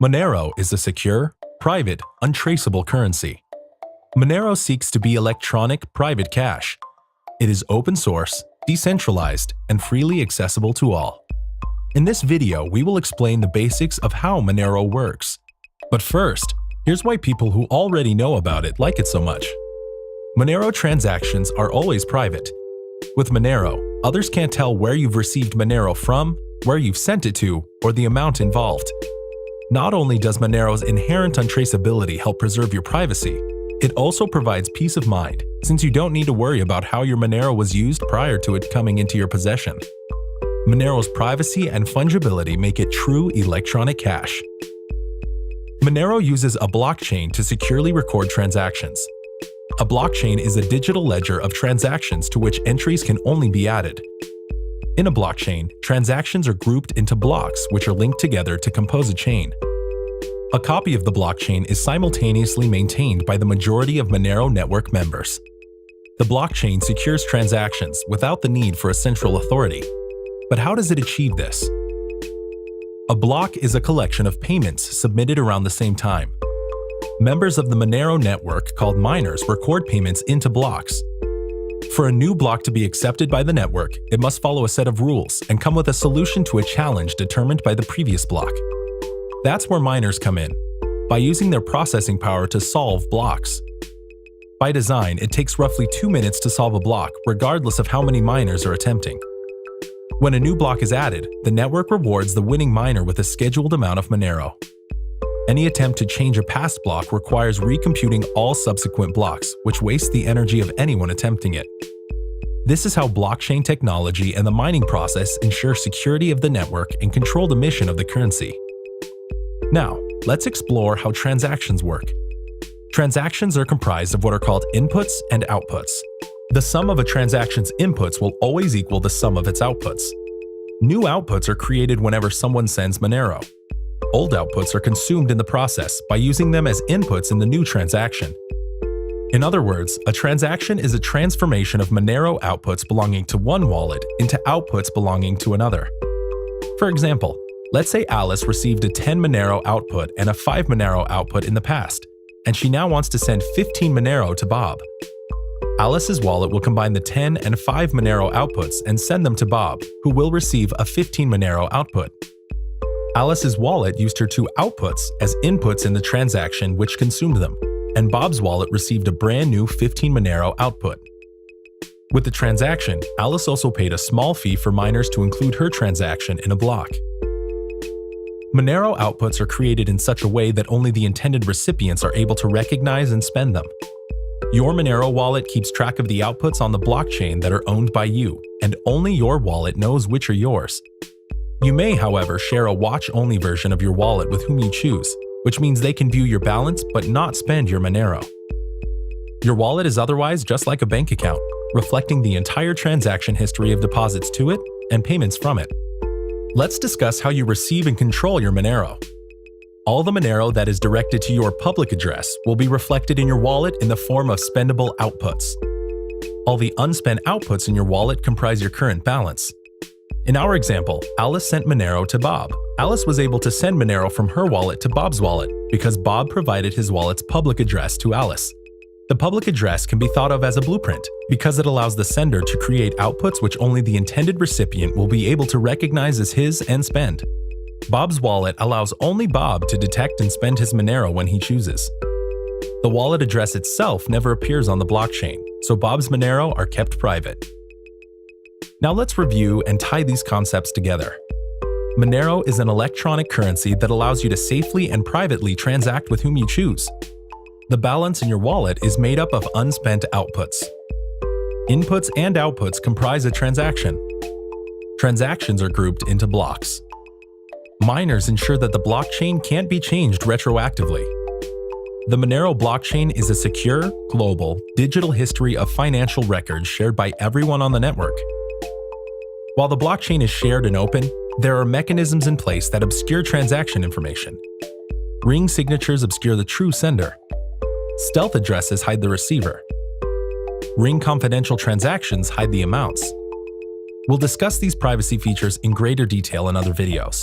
Monero is a secure, private, untraceable currency. Monero seeks to be electronic private cash. It is open source, decentralized, and freely accessible to all. In this video, we will explain the basics of how Monero works. But first, here's why people who already know about it like it so much. Monero transactions are always private. With Monero, others can't tell where you've received Monero from, where you've sent it to, or the amount involved. Not only does Monero's inherent untraceability help preserve your privacy, it also provides peace of mind, since you don't need to worry about how your Monero was used prior to it coming into your possession. Monero's privacy and fungibility make it true electronic cash. Monero uses a blockchain to securely record transactions. A blockchain is a digital ledger of transactions to which entries can only be added. In a blockchain, transactions are grouped into blocks which are linked together to compose a chain. A copy of the blockchain is simultaneously maintained by the majority of Monero network members. The blockchain secures transactions without the need for a central authority. But how does it achieve this? A block is a collection of payments submitted around the same time. Members of the Monero network, called miners, record payments into blocks. For a new block to be accepted by the network, it must follow a set of rules and come with a solution to a challenge determined by the previous block. That's where miners come in, by using their processing power to solve blocks. By design, it takes roughly 2 minutes to solve a block, regardless of how many miners are attempting. When a new block is added, the network rewards the winning miner with a scheduled amount of Monero. Any attempt to change a past block requires recomputing all subsequent blocks, which wastes the energy of anyone attempting it. This is how blockchain technology and the mining process ensure security of the network and control the mission of the currency. Now, let's explore how transactions work. Transactions are comprised of what are called inputs and outputs. The sum of a transaction's inputs will always equal the sum of its outputs. New outputs are created whenever someone sends Monero. Old outputs are consumed in the process by using them as inputs in the new transaction. In other words, a transaction is a transformation of Monero outputs belonging to one wallet into outputs belonging to another. For example, let's say Alice received a 10 Monero output and a 5 Monero output in the past, and she now wants to send 15 Monero to Bob. Alice's wallet will combine the 10 and 5 Monero outputs and send them to Bob, who will receive a 15 Monero output. Alice's wallet used her two outputs as inputs in the transaction which consumed them, and Bob's wallet received a brand new 15 Monero output. With the transaction, Alice also paid a small fee for miners to include her transaction in a block. Monero outputs are created in such a way that only the intended recipients are able to recognize and spend them. Your Monero wallet keeps track of the outputs on the blockchain that are owned by you, and only your wallet knows which are yours. You may, however, share a watch-only version of your wallet with whom you choose, which means they can view your balance but not spend your Monero. Your wallet is otherwise just like a bank account, reflecting the entire transaction history of deposits to it and payments from it. Let's discuss how you receive and control your Monero. All the Monero that is directed to your public address will be reflected in your wallet in the form of spendable outputs. All the unspent outputs in your wallet comprise your current balance. In our example, Alice sent Monero to Bob. Alice was able to send Monero from her wallet to Bob's wallet because Bob provided his wallet's public address to Alice. The public address can be thought of as a blueprint because it allows the sender to create outputs which only the intended recipient will be able to recognize as his and spend. Bob's wallet allows only Bob to detect and spend his Monero when he chooses. The wallet address itself never appears on the blockchain, so Bob's Monero are kept private. Now let's review and tie these concepts together. Monero is an electronic currency that allows you to safely and privately transact with whom you choose. The balance in your wallet is made up of unspent outputs. Inputs and outputs comprise a transaction. Transactions are grouped into blocks. Miners ensure that the blockchain can't be changed retroactively. The Monero blockchain is a secure, global, digital history of financial records shared by everyone on the network. While the blockchain is shared and open, there are mechanisms in place that obscure transaction information. Ring signatures obscure the true sender. Stealth addresses hide the receiver. Ring confidential transactions hide the amounts. We'll discuss these privacy features in greater detail in other videos.